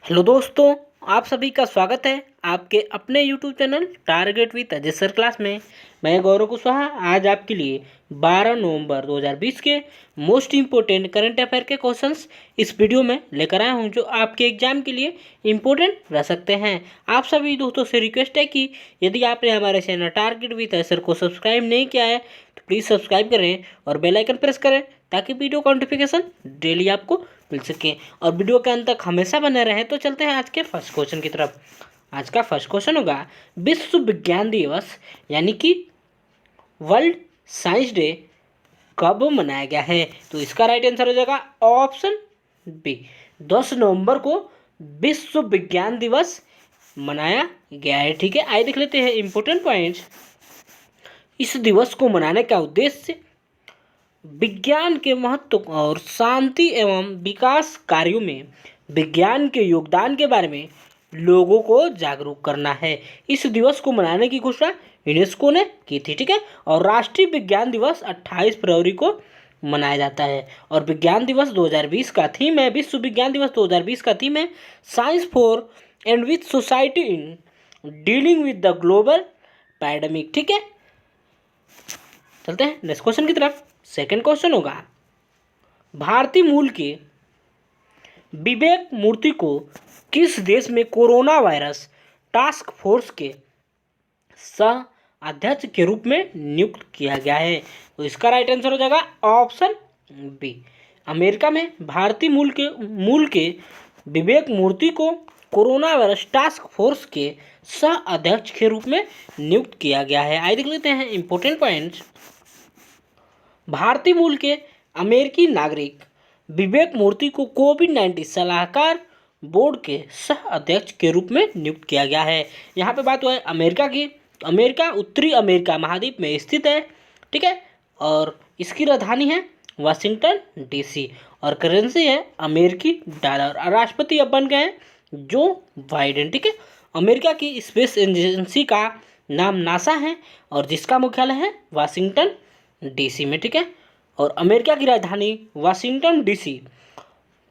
Hello दोस्तों, आप सभी का स्वागत है आपके अपने YouTube channel target with Ajay sir class में। मैं गौरव कुशवाहा आज आपके लिए 12 नवंबर 2020 के मोस्ट इम्पोर्टेंट करंट अफेयर के क्वेश्चंस इस वीडियो में लेकर आया हूं, जो आपके एग्जाम के लिए इम्पोर्टेंट रह सकते हैं। आप सभी दोस्तों से रिक्वेस्ट है कि यदि आपने हमारे channel target with Ajay sir को सब्सक्राइब नहीं किया है तो प्लीज़ सब्सक्राइब करें और बेल आइकन प्रेस करें ताकि वीडियो का नोटिफिकेशन डेली आपको मिल सके और वीडियो के अंत तक हमेशा बने रहें। तो चलते हैं आज के फर्स्ट क्वेश्चन की तरफ। आज का फर्स्ट क्वेश्चन होगा विश्व विज्ञान दिवस यानी कि वर्ल्ड साइंस डे कब मनाया गया है? तो इसका राइट आंसर हो जाएगा ऑप्शन बी, 10 नवंबर को विश्व विज्ञान दिवस मनाया गया है। ठीक है, आइए देख लेते हैं इंपॉर्टेंट पॉइंट्स। इस दिवस को मनाने का उद्देश्य विज्ञान के महत्व और शांति एवं विकास कार्यों में विज्ञान के योगदान के बारे में लोगों को जागरूक करना है। इस दिवस को मनाने की घोषणा यूनेस्को ने की थी। ठीक है, और राष्ट्रीय विज्ञान दिवस 28 फरवरी को मनाया जाता है। और विज्ञान दिवस 2020 का थीम है, विश्व विज्ञान दिवस 2020 का थीम है science for and with society in dealing with the global pandemic. ठीक है, चलते हैं नेक्स्ट क्वेश्चन की तरफ। सेकंड क्वेश्चन होगा भारतीय मूल के विवेक मूर्ति को किस देश में कोरोना वायरस टास्क फोर्स के सह अध्यक्ष के रूप में नियुक्त किया गया है? तो इसका राइट आंसर हो जाएगा ऑप्शन बी, अमेरिका में भारतीय मूल के विवेक मूर्ति को कोरोना वायरस टास्क फोर्स के सह अध्यक्ष के रूप में नियुक्त किया गया है। आइए देख लेते हैं इंपॉर्टेंट पॉइंट्स। भारतीय मूल के अमेरिकी नागरिक विवेक मूर्ति को कोविड-19 सलाहकार बोर्ड के सह अध्यक्ष के रूप में नियुक्त किया गया है। यहाँ पे बात हुआ है अमेरिका की। अमेरिका उत्तरी अमेरिका महाद्वीप में स्थित है। ठीक है, और इसकी राजधानी है वाशिंगटन डीसी और करेंसी है अमेरिकी डॉलर। और राष्ट्रपति अब बन गए हैं जो बाइडेन। ठीक है, अमेरिका की स्पेस एजेंसी का नाम नासा है और जिसका मुख्यालय है वाशिंगटन डीसी में। ठीक है, और अमेरिका की राजधानी वाशिंगटन डीसी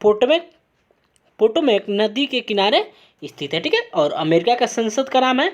पोटोमेक नदी के किनारे स्थित है। ठीक है, और अमेरिका का संसद का नाम है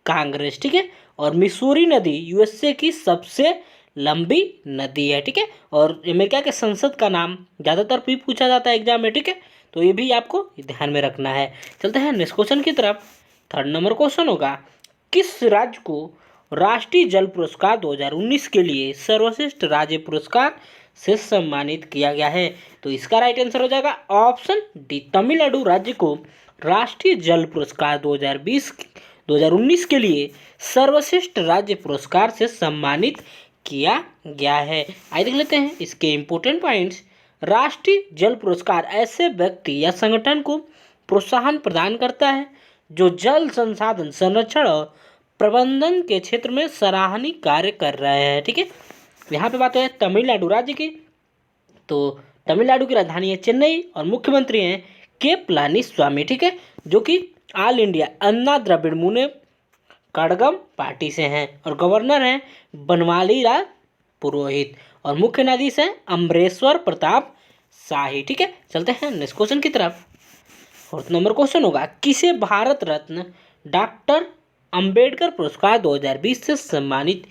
कांग्रेस। ठीक है, और मिसूरी नदी यूएसए की सबसे लंबी नदी है। ठीक है, और अमेरिका के संसद का नाम ज़्यादातर भी पूछा जाता है एग्जाम में। ठीक है, तो ये भी आपको ध्यान में रखना है। चलते हैं नेक्स्ट क्वेश्चन की तरफ। थर्ड नंबर क्वेश्चन होगा किस राज्य को राष्ट्रीय जल पुरस्कार 2019 के लिए सर्वश्रेष्ठ राज्य पुरस्कार से सम्मानित किया गया है? तो इसका राइट आंसर हो जाएगा ऑप्शन डी, तमिलनाडु राज्य को राष्ट्रीय जल पुरस्कार 2019 के लिए सर्वश्रेष्ठ राज्य पुरस्कार से सम्मानित किया गया है। आइए देख लेते हैं इसके इंपॉर्टेंट पॉइंट्स। राष्ट्रीय जल पुरस्कार ऐसे व्यक्ति या संगठन को प्रोत्साहन प्रदान करता है जो जल संसाधन संरक्षण और प्रबंधन के क्षेत्र में सराहनीय कार्य कर रहे हैं। ठीक है, यहाँ पे बात है तमिलनाडु राज्य की। तो तमिलनाडु की राजधानी है चेन्नई और मुख्यमंत्री हैं के पलानीस्वामी। ठीक है, जो कि ऑल इंडिया अन्ना द्रविड़ मुनेत्र कड़गम पार्टी से हैं और गवर्नर हैं बनवाली लाल पुरोहित और मुख्य न्यायाधीश हैं अमरेश्वर प्रताप शाही। ठीक है, चलते हैं नेक्स्ट क्वेश्चन की तरफ। फोर्थ नंबर क्वेश्चन होगा किसे भारत रत्न डॉक्टर अंबेडकर पुरस्कार 2020 से सम्मानित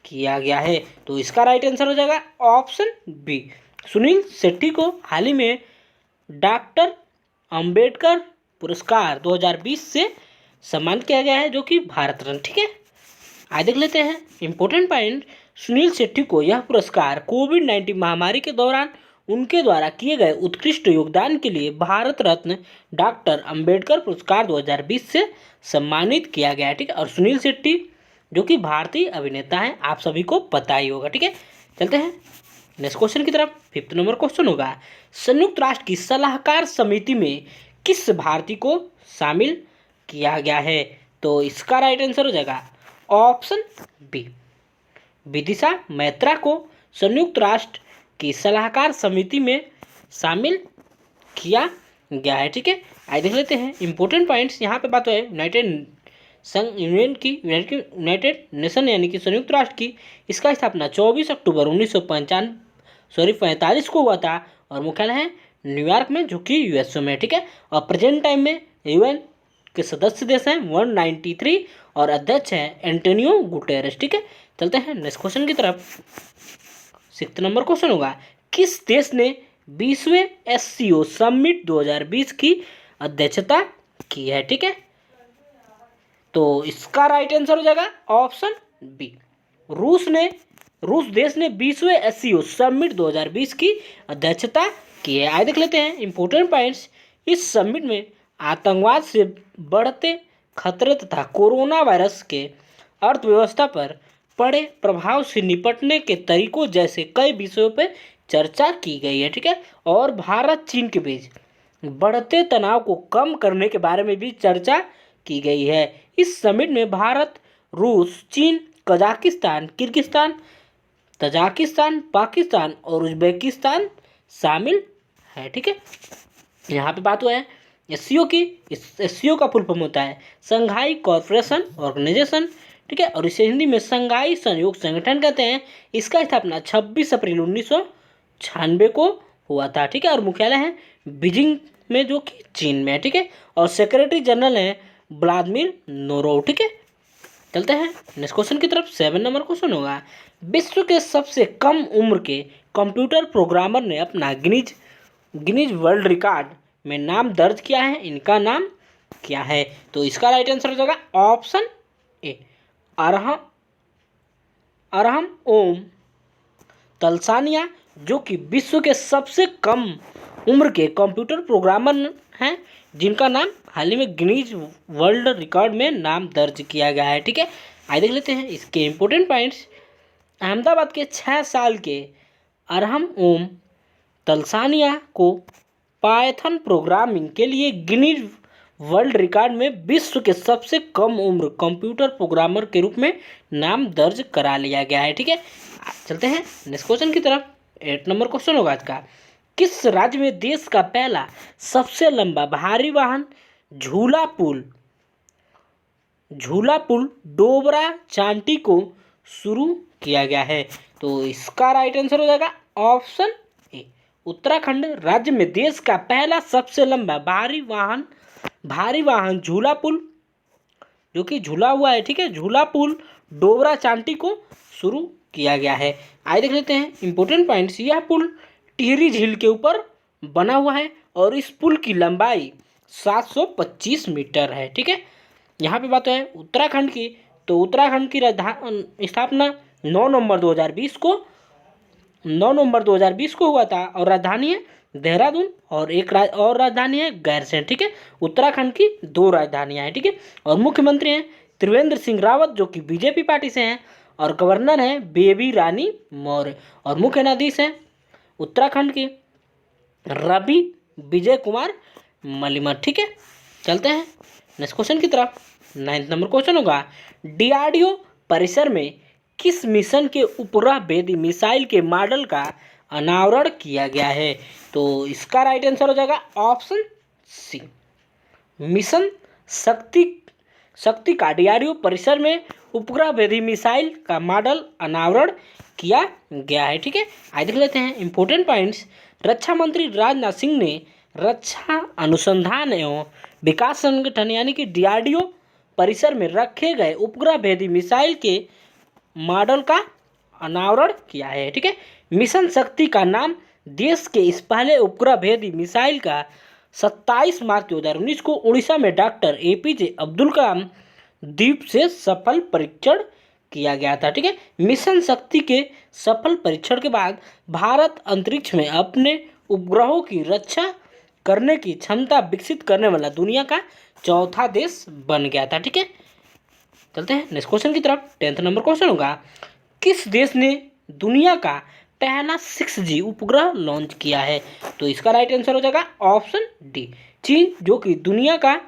किया गया है? तो इसका राइट आंसर हो जाएगा ऑप्शन बी, सुनील शेट्टी को हाल ही में डॉक्टर अंबेडकर पुरस्कार 2020 से सम्मानित किया गया है, जो कि भारत रत्न। ठीक है, आज देख लेते हैं इंपॉर्टेंट पॉइंट। सुनील शेट्टी को यह पुरस्कार कोविड-19 महामारी के दौरान उनके द्वारा किए गए उत्कृष्ट योगदान के लिए भारत रत्न डॉक्टर अंबेडकर पुरस्कार 2020 से सम्मानित किया गया है। ठीक है, और सुनील शेट्टी जो कि भारतीय अभिनेता हैं, आप सभी को पता ही होगा। ठीक है, चलते हैं नेक्स्ट क्वेश्चन की तरफ। फिफ्थ नंबर क्वेश्चन होगा संयुक्त राष्ट्र की सलाहकार समिति में किस भारतीय को शामिल किया गया है? तो इसका राइट आंसर हो जाएगा ऑप्शन बी, विदिशा मैत्रा को संयुक्त राष्ट्र की सलाहकार समिति में शामिल किया गया है। ठीक है, आइए देख लेते हैं इंपॉर्टेंट पॉइंट्स। यहाँ पे बात है यूनाइटेड नेशन यानी कि संयुक्त राष्ट्र की इसका स्थापना 24 अक्टूबर 1945 को हुआ था और मुख्यालय है न्यूयॉर्क में, जो कि यूएसए में, ठीक है। और प्रेजेंट टाइम में यूएन के सदस्य देश हैं 193 और अध्यक्ष हैं एंटोनियो गुटेरेस, ठीक है। चलते हैं नेक्स्ट क्वेश्चन की तरफ। 6 नंबर क्वेश्चन होगा, किस देश ने 20वें एससीओ समिट 2020 की अध्यक्षता की है, ठीक है। तो इसका राइट आंसर हो जाएगा ऑप्शन बी, रूस देश ने 20वें एससीओ समिट 2020 की अध्यक्षता की है। आइए देख लेते हैं इंपॉर्टेंट पॉइंट्स। इस समिट में आतंकवाद से बढ़ते खतरे तथा कोरोना वायरस के अर्थव्यवस्था पर पड़े प्रभाव से निपटने के तरीकों जैसे कई विषयों पर चर्चा की गई है, ठीक है। और भारत चीन के बीच बढ़ते तनाव को कम करने के बारे में भी चर्चा की गई है। इस समिट में भारत, रूस, चीन, कजाकिस्तान, किर्गिस्तान, तजाकिस्तान, पाकिस्तान और उज्बेकिस्तान शामिल है, ठीक है। यहाँ पे बात हुआ है एससीओ की। इस एससीओ का फुल फॉर्म होता है संघाई कॉर्पोरेशन ऑर्गेनाइजेशन, ठीक है। और इसे हिंदी में संघाई सहयोग संगठन कहते हैं। इसका स्थापना 26 अप्रैल 1996 को हुआ था, ठीक है। और मुख्यालय है बीजिंग में, जो कि चीन में है, ठीक है। और सेक्रेटरी जनरल है व्लादिमीर नोरोव, ठीक है। चलते हैं नेक्स्ट क्वेश्चन की तरफ। 7 नंबर क्वेश्चन होगा, विश्व के सबसे कम उम्र के कंप्यूटर प्रोग्रामर ने अपना गिनीज वर्ल्ड रिकॉर्ड में नाम दर्ज किया है। इनका नाम क्या है? तो इसका राइट आंसर हो जाएगा ऑप्शन ए, अरहम ओम तलसानिया, जो कि विश्व के सबसे कम उम्र के कंप्यूटर प्रोग्रामर हैं, जिनका नाम हाल ही में गिनीज वर्ल्ड रिकॉर्ड में नाम दर्ज किया गया है, ठीक है। आइए देख लेते हैं इसके इंपॉर्टेंट पॉइंट्स। अहमदाबाद के 6 साल के अरहम ओम तलसानिया को पायथन प्रोग्रामिंग के लिए गिनीज वर्ल्ड रिकॉर्ड में विश्व के सबसे कम उम्र कंप्यूटर प्रोग्रामर के रूप में नाम दर्ज करा लिया गया है, ठीक है। चलते हैं नेक्स्ट क्वेश्चन की तरफ। 8 नंबर क्वेश्चन होगा आज का, किस राज्य में देश का पहला सबसे लंबा भारी वाहन झूला पुल डोबरा चांटी को शुरू किया गया है? तो इसका राइट आंसर हो जाएगा ऑप्शन ए, उत्तराखंड राज्य में देश का पहला सबसे लंबा भारी वाहन झूला पुल, जो कि झूला हुआ है, ठीक है, झूला पुल डोबरा चांटी को शुरू किया गया है। आइए देख लेते हैं इंपॉर्टेंट पॉइंट्स। यह पुल टिहरी झील के ऊपर बना हुआ है और इस पुल की लंबाई 725 मीटर है, ठीक है। यहाँ पे बात है उत्तराखंड की, तो उत्तराखंड की स्थापना 9 नवंबर 2020 को हुआ था और राजधानी है देहरादून और और राजधानी है गैरसैंण, ठीक है। उत्तराखंड की 2 राजधानियां हैं, ठीक है। और मुख्यमंत्री हैं त्रिवेंद्र सिंह रावत, जो कि बीजेपी पार्टी से हैं, और गवर्नर हैं बेबी रानी मौर्य। और मुख्य न्यायाधीश हैं उत्तराखंड के रवि विजय कुमार मलिमठ, ठीक है। चलते हैं नेक्स्ट क्वेश्चन की तरफ। 9 नंबर क्वेश्चन होगा, डीआरडीओ परिसर में किस मिशन के उपग्रह भेदी मिसाइल के मॉडल का अनावरण किया गया है? तो इसका राइट आंसर हो जाएगा ऑप्शन सी, मिशन शक्ति का डीआरडीओ परिसर में उपग्रह भेदी मिसाइल का मॉडल अनावरण किया गया है, ठीक है। आइए देख लेते हैं इंपॉर्टेंट पॉइंट्स। रक्षा मंत्री राजनाथ सिंह ने रक्षा अनुसंधान एवं विकास संगठन यानी कि डीआरडीओ परिसर में रखे गए उपग्रह भेदी मिसाइल के मॉडल का अनावरण किया है, ठीक है। मिशन शक्ति का नाम देश के इस पहले उपग्रह भेदी मिसाइल का 27 मार्च 2019 को उड़ीसा में डॉक्टर एपीजे अब्दुल कलाम द्वीप से सफल परीक्षण किया गया था, ठीक है। मिशन शक्ति के सफल परीक्षण के बाद भारत अंतरिक्ष में अपने उपग्रहों की रक्षा करने की क्षमता विकसित करने वाला दुनिया का 4था देश बन गया था, ठीक है। चलते हैं नेक्स्ट क्वेश्चन की तरफ। 10th नंबर क्वेश्चन होगा, किस देश ने दुनिया का पहला 6G उपग्रह लॉन्च किया है? तो इसका राइट आंसर हो जाएगा ऑप्शन डी, चीन, जो कि दुनिया का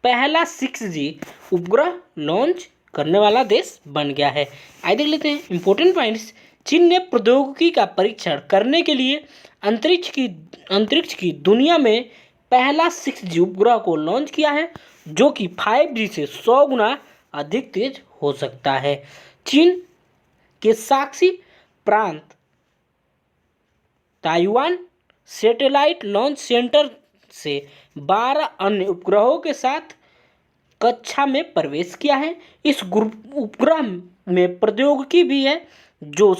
पहला 6G उपग्रह लॉन्च करने वाला देश बन गया है। आइए देख लेते हैं इंपॉर्टेंट पॉइंट्स। चीन ने प्रौद्योगिकी का परीक्षण करने के लिए अंतरिक्ष की दुनिया में पहला 6G उपग्रह को लॉन्च किया है, जो कि 5G से 100 गुना अधिक तेज हो सकता है। चीन के शांक्सी प्रांत ताइवान सैटेलाइट लॉन्च सेंटर से 12 अन्य उपग्रहों के साथ कक्षा में प्रवेश किया है। इस उपग्रह में प्रौद्योगिकी भी है जो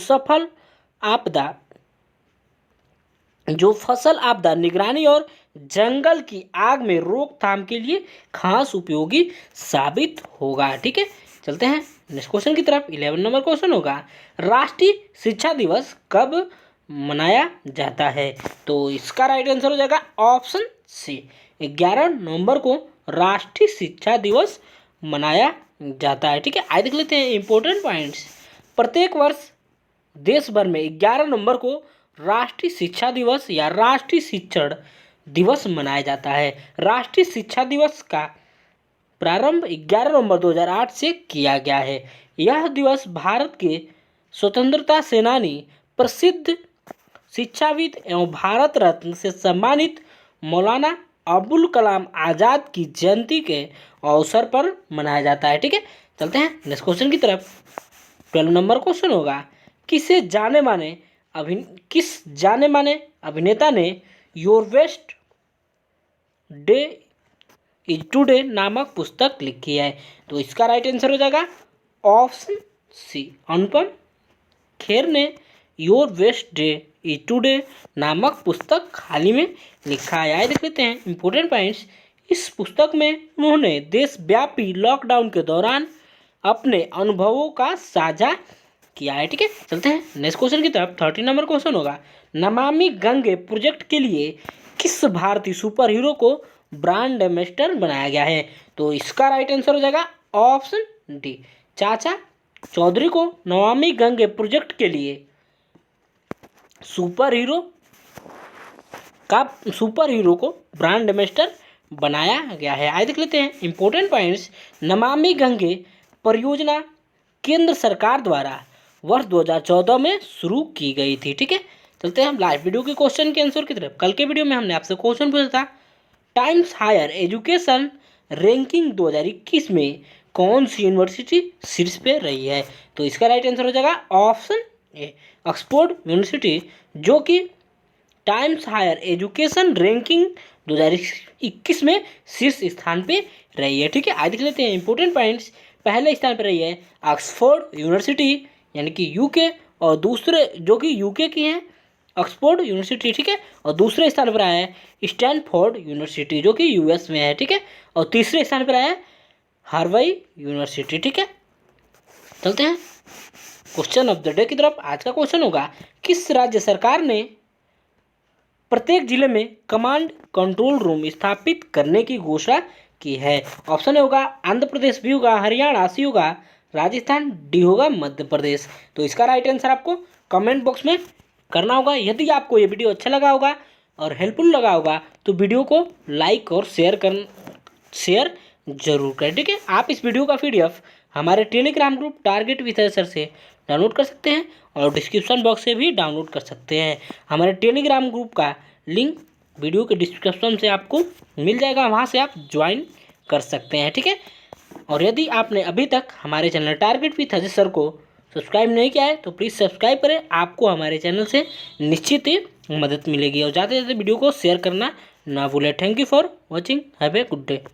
फसल आपदा निगरानी और जंगल की आग में रोकथाम के लिए खास उपयोगी साबित होगा। ठीक है, चलते हैं नेक्स्ट क्वेश्चन की तरफ। 11 नंबर क्वेश्चन होगा, राष्ट्रीय शिक्षा दिवस कब मनाया जाता है? तो इसका राइट आंसर हो जाएगा ऑप्शन सी, 11 नवंबर को राष्ट्रीय शिक्षा दिवस मनाया जाता है। ठीक है, आइए देख लेते हैं इंपॉर्टेंट पॉइंट्स। प्रत्येक वर्ष देश भर में 11 नवंबर को राष्ट्रीय शिक्षा दिवस या राष्ट्रीय शिक्षण दिवस मनाया जाता है। राष्ट्रीय शिक्षा दिवस का प्रारंभ 11 नवंबर 2008 से किया गया है। यह दिवस भारत के स्वतंत्रता सेनानी, प्रसिद्ध शिक्षाविद एवं भारत रत्न से सम्मानित मौलाना अबुल कलाम आज़ाद की जयंती के अवसर पर मनाया जाता है। ठीक है, चलते हैं नेक्स्ट क्वेश्चन की तरफ। 12 नंबर क्वेश्चन होगा, किस जाने माने अभिनेता ने your best day is today नामक पुस्तक लिखी है? तो इसका राइट आंसर हो जाएगा ऑप्शन सी, अनुपम खेर ने your best day is today नामक पुस्तक हाल ही में लिखा है। आइए देख लेते हैं इंपॉर्टेंट पॉइंट्स। इस पुस्तक में उन्होंने देशव्यापी लॉकडाउन के दौरान अपने अनुभवों का साझा किया है। ठीक है, चलते हैं नेक्स्ट क्वेश्चन की तरफ। 13 नंबर क्वेश्चन होगा, नमामि गंगे प्रोजेक्ट के लिए किस भारतीय सुपर हीरो को ब्रांड एम्बेसडर बनाया गया है? तो इसका राइट आंसर हो जाएगा ऑप्शन डी, चाचा चौधरी को नमामि गंगे प्रोजेक्ट के लिए सुपर हीरो को ब्रांड एम्बेसडर बनाया गया है। आइए देख लेते हैं इंपॉर्टेंट पॉइंट्स। नमामि गंगे परियोजना केंद्र सरकार द्वारा वर्ष 2014 में शुरू की गई थी। ठीक है, चलते हैं हम लास्ट वीडियो के क्वेश्चन के आंसर की तरफ। कल के वीडियो में हमने आपसे क्वेश्चन पूछा था, टाइम्स हायर एजुकेशन रैंकिंग 2021 में कौन सी यूनिवर्सिटी शीर्ष पे रही है? तो इसका राइट आंसर हो जाएगा ऑप्शन ए, ऑक्सफोर्ड यूनिवर्सिटी, जो कि टाइम्स हायर एजुकेशन रैंकिंग 2021 में शीर्ष स्थान पे रही है। ठीक है, आज देख लेते हैं इंपॉर्टेंट पॉइंट्स। पहले स्थान पर रही है ऑक्सफोर्ड यूनिवर्सिटी यानी कि यूके, और दूसरे जो कि यूके की हैं ऑक्सफोर्ड यूनिवर्सिटी। ठीक है, और दूसरे स्थान पर आया है स्टैनफोर्ड यूनिवर्सिटी जो कि यूएस में है। ठीक है, और तीसरे स्थान पर आया है हार्वर्ड यूनिवर्सिटी। ठीक है, चलते हैं क्वेश्चन ऑफ द डे की तरफ। आज का क्वेश्चन होगा, किस राज्य सरकार ने प्रत्येक जिले में कमांड कंट्रोल रूम स्थापित करने की घोषणा की है? ऑप्शन ए होगा आंध्र प्रदेश, बी होगा हरियाणा, सी होगा राजस्थान, डी होगा मध्य प्रदेश। तो इसका राइट आंसर आपको कमेंट बॉक्स में करना होगा। यदि आपको ये वीडियो अच्छा लगा होगा और हेल्पफुल लगा होगा तो वीडियो को लाइक और शेयर जरूर करें। ठीक है, आप इस वीडियो का PDF हमारे Telegram group target with sir से डाउनलोड कर सकते हैं और डिस्क्रिप्शन बॉक्स से भी डाउनलोड कर सकते हैं। हमारे टेलीग्राम ग्रुप का लिंक वीडियो के डिस्क्रिप्शन से आपको मिल जाएगा, वहाँ से आप ज्वाइन कर सकते हैं। ठीक है, और यदि आपने अभी तक हमारे चैनल टारगेट विद सर को सब्सक्राइब नहीं किया है तो प्लीज़ सब्सक्राइब करें, आपको हमारे चैनल से निश्चित ही मदद मिलेगी। और ज़्यादा से ज़्यादा वीडियो को शेयर करना ना भूलें। Thank you for watching, have a good day.